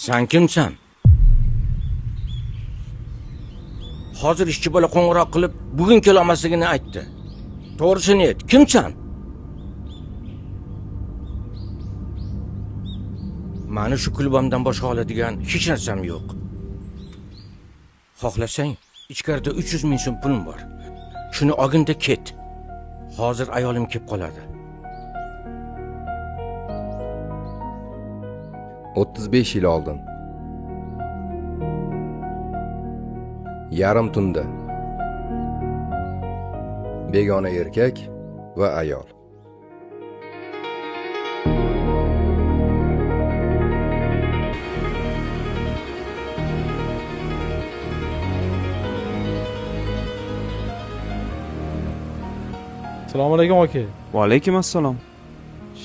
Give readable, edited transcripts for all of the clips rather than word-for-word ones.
Sen kimsan? Hozir ishchi bola qo'ng'iroq qilib, bugun kelolmasligini aytdi. To'g'risini ayt, kimsan? Mani shu klubimdan boshqa oladigan hech narsam yo'q. Xohlasang, ichkarida 300 ming so'm pulim bor. Shuni olginda ket. Hozir ayolim kelib qoladi. 35 yil oldin. Yarim tunda. Begona erkak va ayol. Assalomu alaykum aka. Va alaykum assalom.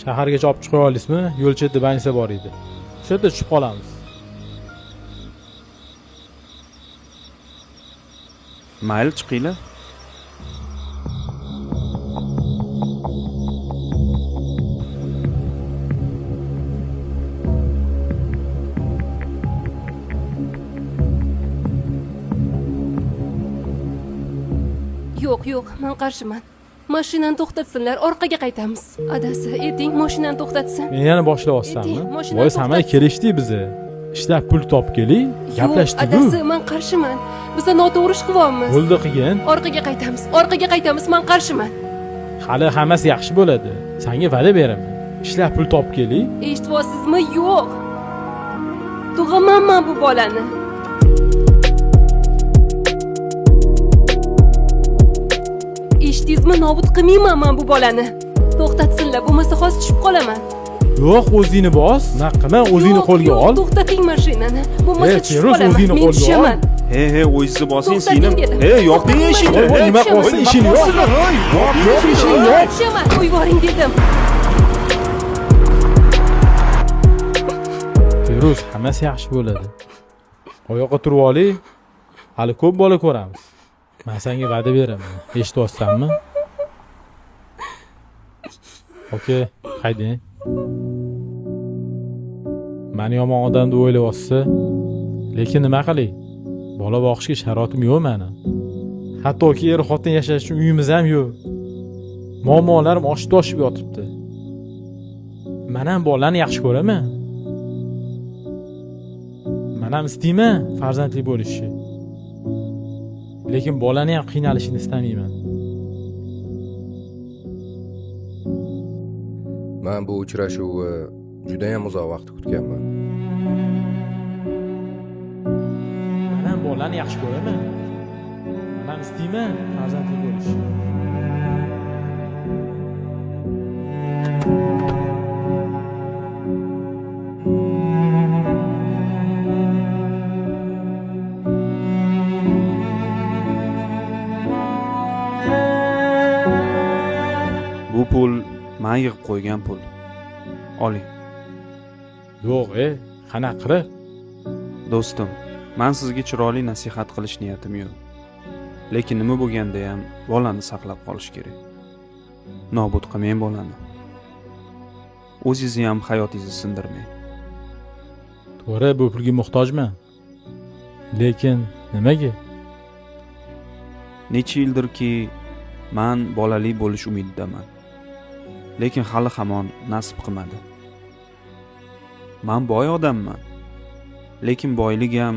Shahargacha olib chiqib olasizmi? Yo'l chetida bansa bor edi. Shu yerda tushib qolamiz. Mayli chiqinglar. Yo'q, men qarshiman. Mashinani to'xtatsinlar, orqaga qaytamiz. Adasi, eting mashinani to'xtatsin. Men yana boshlayapsanmi? Mashinani Voy, samay kelishdik bizni. Ishlab pul topib keling, gaplashdik-ku. Adasi, men qarshiman. Biz noto'g'ri ish qilyapmiz. Bo'ldi qilgin. Orqaga qaytamiz, men qarshiman. Hali hammasi yaxshi bo'ladi. Senga va'da beraman. Ishlab pul topib keling. Eshityapsizmi? Yo'q. Tug'amanman bu bolani. Eshitdingizmi? Nobud qilmayman men bu bolani. To'xtatsinlar, bo'lmasa hozir tushib qolaman. Yo'q, o'zingni bos. Naqman o'zingni qo'lga ol. To'xtating mashinani. Bo'lmasa tushib qolaman. o'zingni Men qo'lga ol. tushaman. He, o'zingizni bosing To'xtating singlim. dedim. He, yoping eshikni. Voy, nima qilsin ishing yo'q. Yo'q, ishing yo'q. Tushaman. Qo'yib yuboring dedim. Feruz, hammasi yaxshi bo'ladi. Oyoqqa turib oling. Hali ko'p bola ko'ramiz. Men senga va'da beraman. Eshityapsanmi? Okey, haydang. Meni yomon odam deb o'ylayapsiz. Lekin nima qilay? Bola boqishga sharoitim yo'q meni. Hattoki er xotin yashash uchun uyimiz ham yo'q. Muammolarim oshib toshib yotibdi. Men ham bolani yaxshi ko'raman. Men ham istayman farzandli bo'lishni. Lekin bolani ham qiynalishini istamayman. Men bu uchrashuvni juda ham uzoq vaqt kutganman. Men ham bolani yaxshi ko'raman. Men ham istayman farzandli bo'lishni. Bu pul men yig'ib qo'ygan pul. Oling. Yo'q, qanaqa qilib? Do'stim, men sizga chiroyli nasihat qilish niyatim yo'q. Lekin nima bo'lganda ham bolani saqlab qolish kerak. Nobud qilmang bolani. O'zingizni ham hayotingizni sindirmang. To'g'ri, bu pulga muhtojman. Lekin nimaga? Necha yildirki men bolali bo'lish umididaman. Lekin hali hamon nasib qilmadi. Men boy odamman. Lekin boylik ham,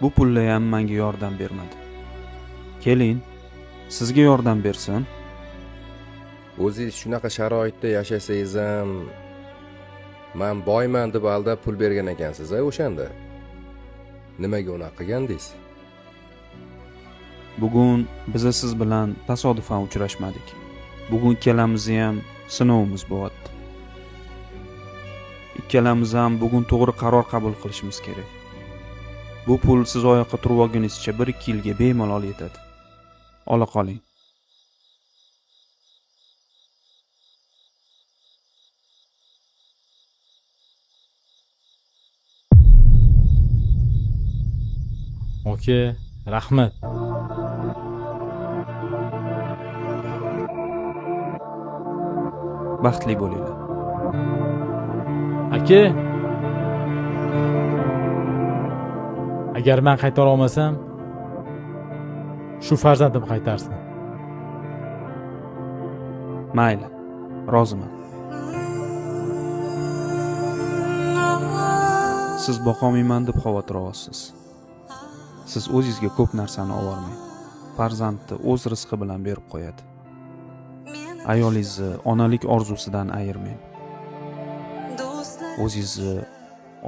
bu pullar ham menga yordam bermadi. Keling, sizga yordam bersin. O'zingiz shunaqa sharoitda yashasangiz ham men boyman deb aldab pul bergan ekansiz o'shanda. Nimaga unaqa qilgandingiz? Bugun biz siz bilan tasodifan uchrashmadik. Bugun ikkalamizni ham sinovimiz bo'lyapti. Ikkalamiz ham bugun to'g'ri qaror qabul qilishimiz kerak. Bu pul siz oyoqqa turib olgunizcha 1-2 yilga bemalol yetadi. Ola qoling. Okey, rahmat. Baxtli bo'linglar. Aka, agar men qaytara olmasam shu farzandim qaytarsin. Mayli, roziman. Siz boqolmayman deb xavotir olasiz. Siz o'zingizga ko'p narsani ololmang. Farzandni o'z rizqi bilan berib qo'yadi. Ayolingizni onalik orzusidan ayirmang. O'zingizni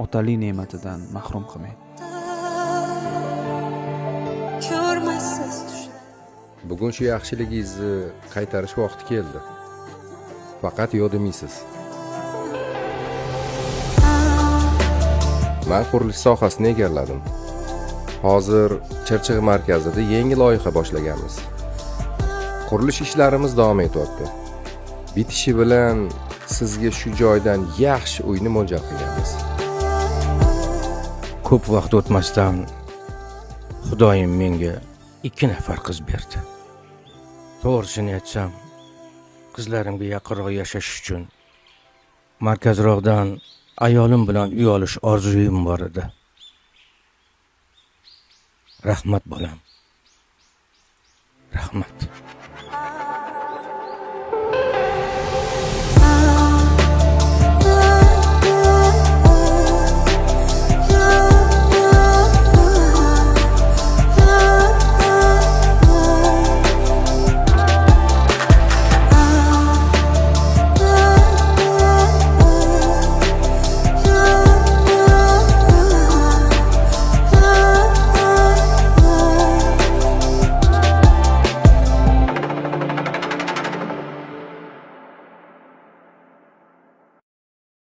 otalik ne'matidan mahrum qilmang. Bugun shu yaxshiligingizni qaytarish vaqti keldi. Faqat yo'q demaysiz. Men qurilish sohasini egalladim. Hozir Chirchiq markazida yangi loyiha boshlaganmiz. Qurilish ishlarimiz davom etyapti. Bitishi bilan sizga shu joydan yaxshi uyni mo'ljal qilganmiz. Ko'p vaqt o'tmasdan Xudoyim menga 2 nafar qiz berdi. To'g'risini aytsam, qizlarimga yaqinroq yashash uchun markazroqdan ayolim bilan uy olish orzuyim bor edi. Rahmat bolam. Rahmat.